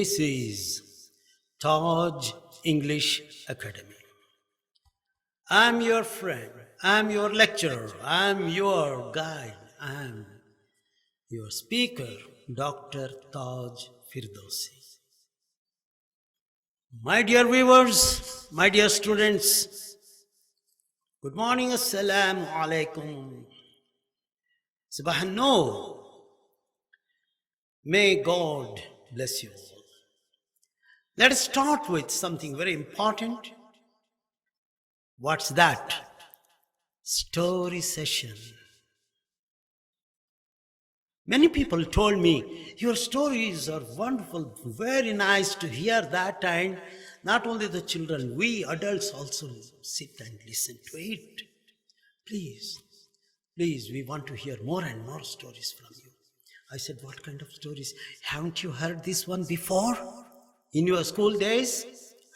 This is Taj English Academy. I'm your friend, I'm your lecturer, I'm your guide, I'm your speaker, Dr. Taj Firdausi. My dear viewers, my dear students, good morning, assalamu alaikum. Subhan Noor. May God bless you all. Let us start with something very important. What's that? Story session. Many people told me, your stories are wonderful, very nice to hear that, and not only the children, we adults also sit and listen to it. Please, we want to hear more and more stories from you. I said, what kind of stories? Haven't you heard this one before? In your school days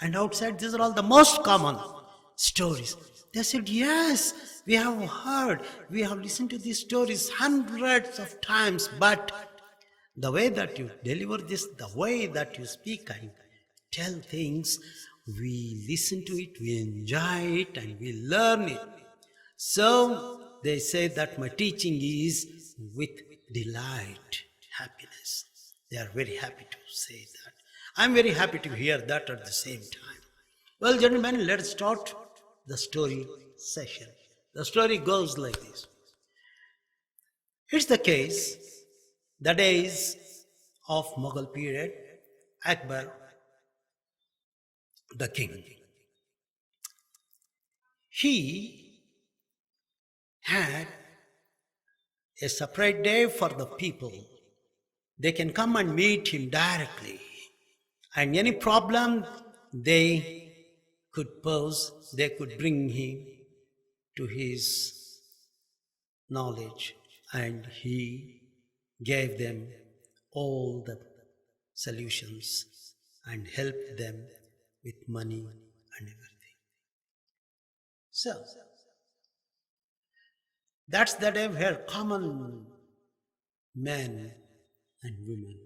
and outside, these are all the most common stories. They said, yes, we have heard, we have listened to these stories hundreds of times, but the way that you deliver this, the way that you speak and tell things, we listen to it, we enjoy it, and we learn it. So they say that my teaching is with delight, happiness. They are very happy to say that. I'm very happy to hear that at the same time. Well, gentlemen, let's start the story session. The story goes like this. It's the case, the days of Mughal period, Akbar, the king. He had a separate day for the people. They can come and meet him directly. And any problem they could pose, they could bring him to his knowledge. And he gave them all the solutions and helped them with money and everything. So, that's the day where common men and women,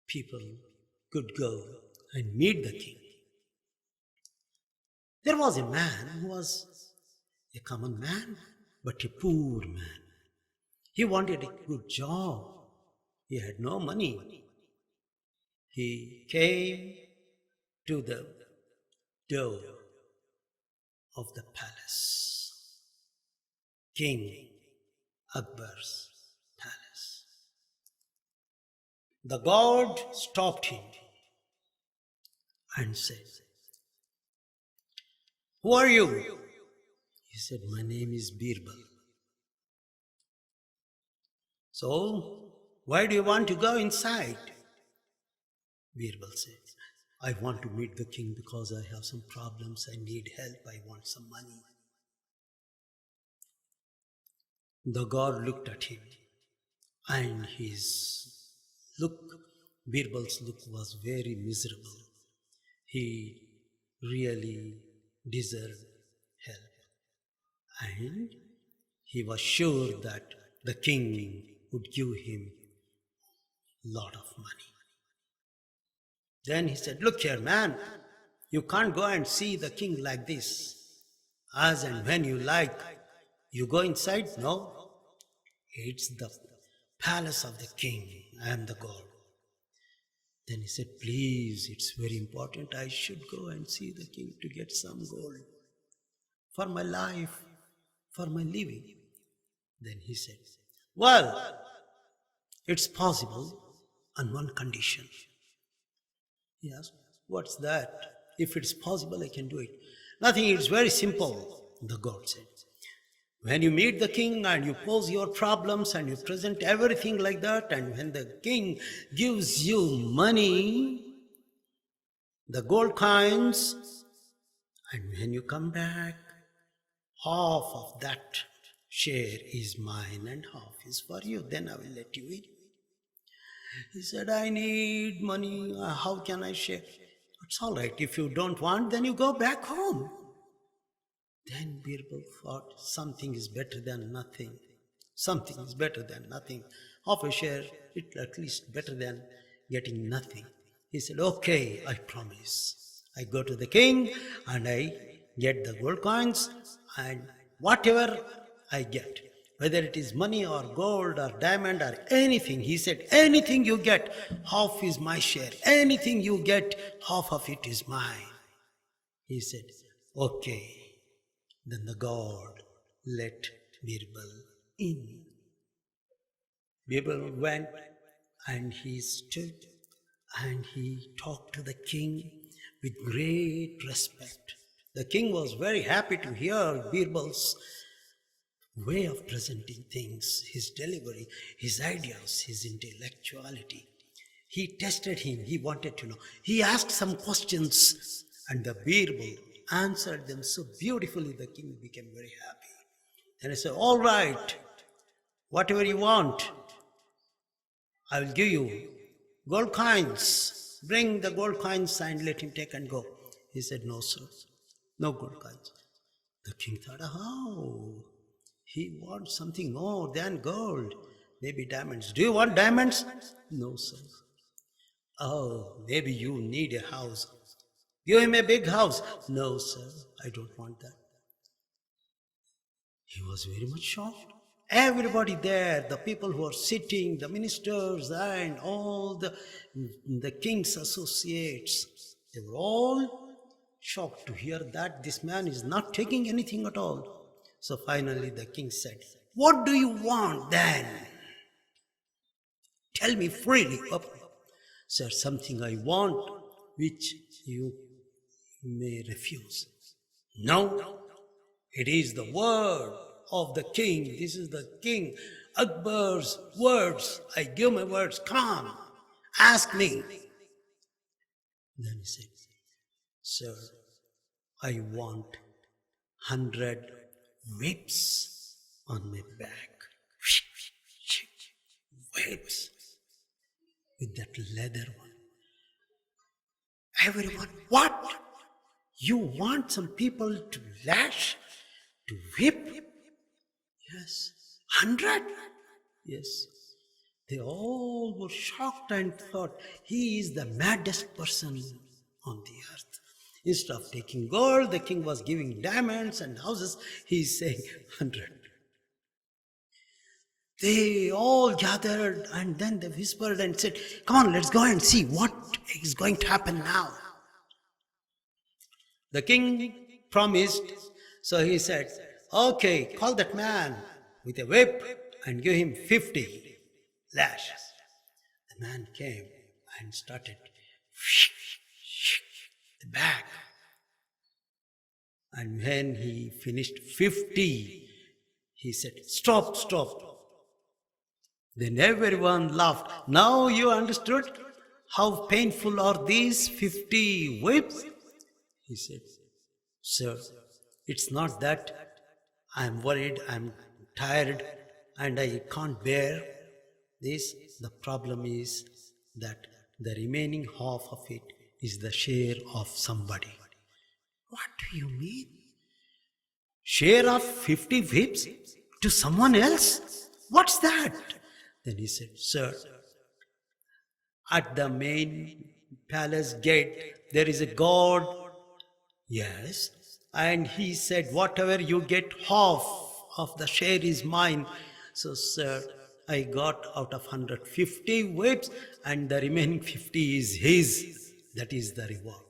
people could go and meet the king. There was a man who was a common man, but a poor man. He wanted a good job. He had no money. He came to the door of the palace, King Akbar's palace. The guard stopped him and said, who are you? He said, my name is Birbal. So, why do you want to go inside? Birbal said, I want to meet the king because I have some problems, I need help, I want some money. The guard looked at him, and his look, Birbal's look, was very miserable. He really deserved help. And he was sure that the king would give him a lot of money. Then he said, look here, man, you can't go and see the king like this. As and when you like, you go inside? No, it's the palace of the king. I am the god. Then he said, please, it's very important. I should go and see the king to get some gold for my life, for my living. Then he said, well, it's possible on one condition. Yes, what's that? If it's possible, I can do it. Nothing, it's very simple, the god said. When you meet the king and you pose your problems and you present everything like that, and when the king gives you money, the gold coins, and when you come back, half of that share is mine and half is for you. Then I will let you in. He said, I need money. How can I share? It's all right. If you don't want, then you go back home. Then Birbal thought, something is better than nothing. Something is better than nothing. Half a share, it's at least better than getting nothing. He said, okay, I promise. I go to the king and I get the gold coins and whatever I get, whether it is money or gold or diamond or anything, he said, anything you get, half is my share. Anything you get, half of it is mine. He said, okay. Then the god let Birbal in. Birbal went and he stood and he talked to the king with great respect. The king was very happy to hear Birbal's way of presenting things, his delivery, his ideas, his intellectuality. He tested him, he wanted to know. He asked some questions and the Birbal answered them so beautifully, the king became very happy. And he said, all right, whatever you want, I will give you gold coins. Bring the gold coins and let him take and go. He said, no, sir, no gold coins. The king thought, oh, he wants something more than gold. Maybe diamonds. Do you want diamonds? No, sir. Oh, maybe you need a house. Give him a big house. No, sir, I don't want that. He was very much shocked. Everybody there, the people who are sitting, the ministers and all the king's associates, they were all shocked to hear that this man is not taking anything at all. So finally the king said, what do you want then? Tell me freely. Oh, sir, something I want which you may refuse. No, it is the word of the king. This is the king Akbar's words. I give my words. Come on, ask me. Then he said, sir, I want 100 whips on my back. Whips with that leather one. Everyone, what? You want some people to lash, to whip? Yes. 100? Yes. They all were shocked and thought, he is the maddest person on the earth. Instead of taking gold, the king was giving diamonds and houses. He is saying 100. They all gathered and then they whispered and said, come on, let's go and see what is going to happen now. The king promised, so he said, okay, call that man with a whip and give him 50 lashes. The man came and started the back. And when he finished 50, he said, stop, stop. Then everyone laughed. Now you understood how painful are these 50 whips? He said, sir, it's not that I'm worried, I'm tired, and I can't bear this. The problem is that the remaining half of it is the share of somebody. What do you mean? Share of 50 whips to someone else? What's that? Then he said, sir, at the main palace gate, there is a guard. Yes. And he said, whatever you get, half of the share is mine. So, sir, I got out of 150 whips and the remaining 50 is his. That is the reward.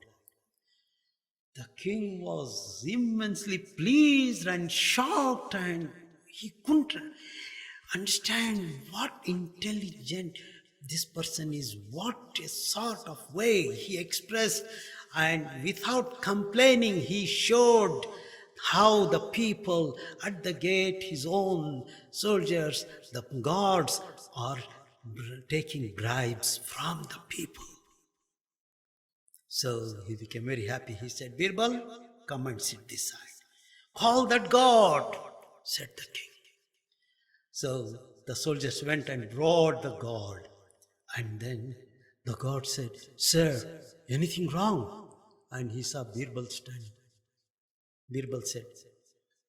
The king was immensely pleased and shocked, and he couldn't understand what intelligent this person is, what a sort of way he expressed, and without complaining he showed how the people at the gate, his own soldiers, the guards, are taking bribes from the people. So he became very happy. He said, Birbal, come and sit this side. Call that guard, said the king. So the soldiers went and brought the guard. And then the guard said, sir, anything wrong? And he saw Birbal standing. Birbal said,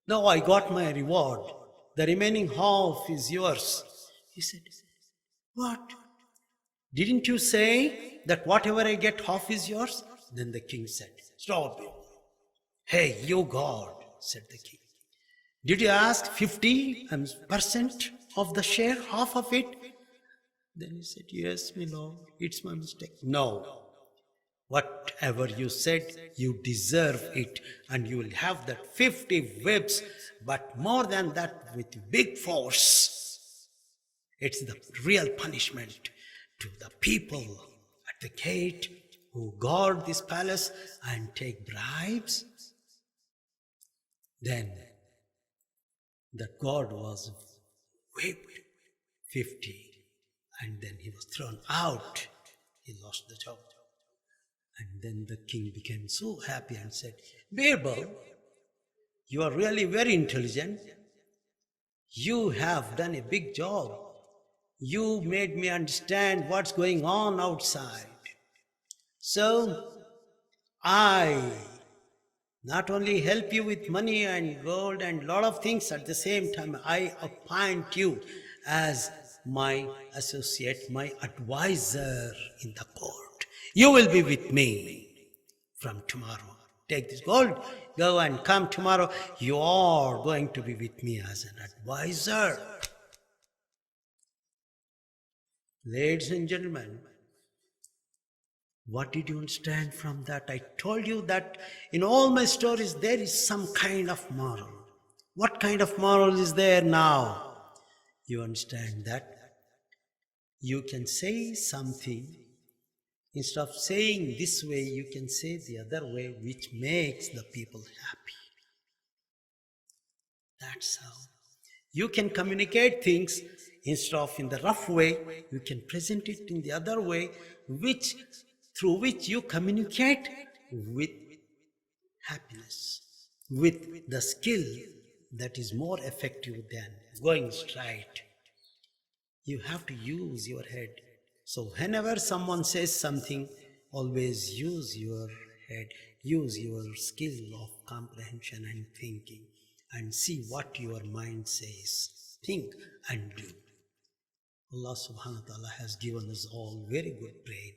no, I got my reward. The remaining half is yours. He said, what? Didn't you say that whatever I get, half is yours? Then the king said, stop it. Hey, you God, said the king. Did you ask 50% of the share, half of it? Then he said, yes, my lord, it's my mistake. No, whatever you said, you deserve it, and you will have that 50 whips, but more than that, with big force. It's the real punishment to the people at the gate who guard this palace and take bribes. Then that god was whipped 50, and then he was thrown out. He lost the job. And then the king became so happy and said, Birbal, you are really very intelligent. You have done a big job. You made me understand what's going on outside. So I not only help you with money and gold and lot of things, at the same time I appoint you as my associate, my advisor in the court. You will be with me from tomorrow. Take this gold, go and come tomorrow. You are going to be with me as an advisor. Ladies and gentlemen, what did you understand from that? I told you that in all my stories there is some kind of moral. What kind of moral is there now? You understand that you can say something, instead of saying this way, you can say the other way, which makes the people happy. That's how. You can communicate things instead of in the rough way, you can present it in the other way, through which you communicate with happiness, with the skill that is more effective than going straight. You have to use your head. So whenever someone says something, always use your head, use your skill of comprehension and thinking, and see what your mind says. Think and do. Allah subhanahu wa ta'ala has given us all very good brain.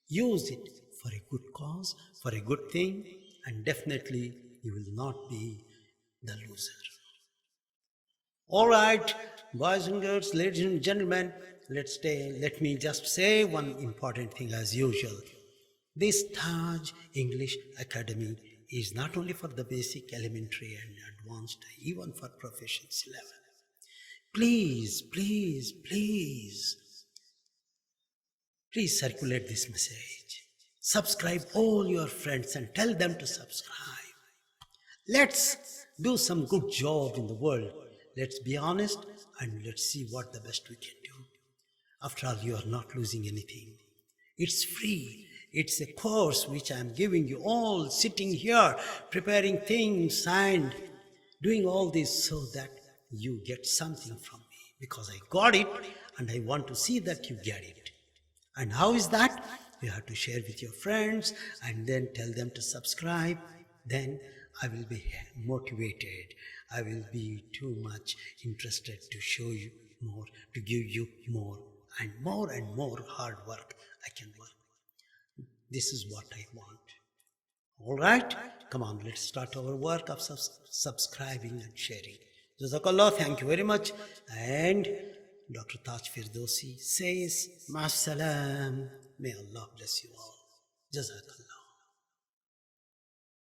Use it for a good cause, for a good thing, and definitely you will not be the loser. All right, boys and girls, ladies and gentlemen, let me just say one important thing as usual. This Taj English Academy is not only for the basic, elementary and advanced, even for proficiency level. Please, please, please, please circulate this message. Subscribe all your friends and tell them to subscribe. Let's do some good job in the world. Let's be honest and let's see what the best we can do. After all, you are not losing anything. It's free. It's a course which I am giving you all, sitting here, preparing things and doing all this so that you get something from me, because I got it and I want to see that you get it. And how is that? You have to share with your friends and then tell them to subscribe. Then I will be motivated. I will be too much interested to show you more, to give you more and more hard work I can work. This is what I want. All right? Come on, let's start our work of subscribing and sharing. Jazakallah, thank you very much. And Dr. Taj Firdausi says, Ma'as salam. May Allah bless you all. Jazakallah.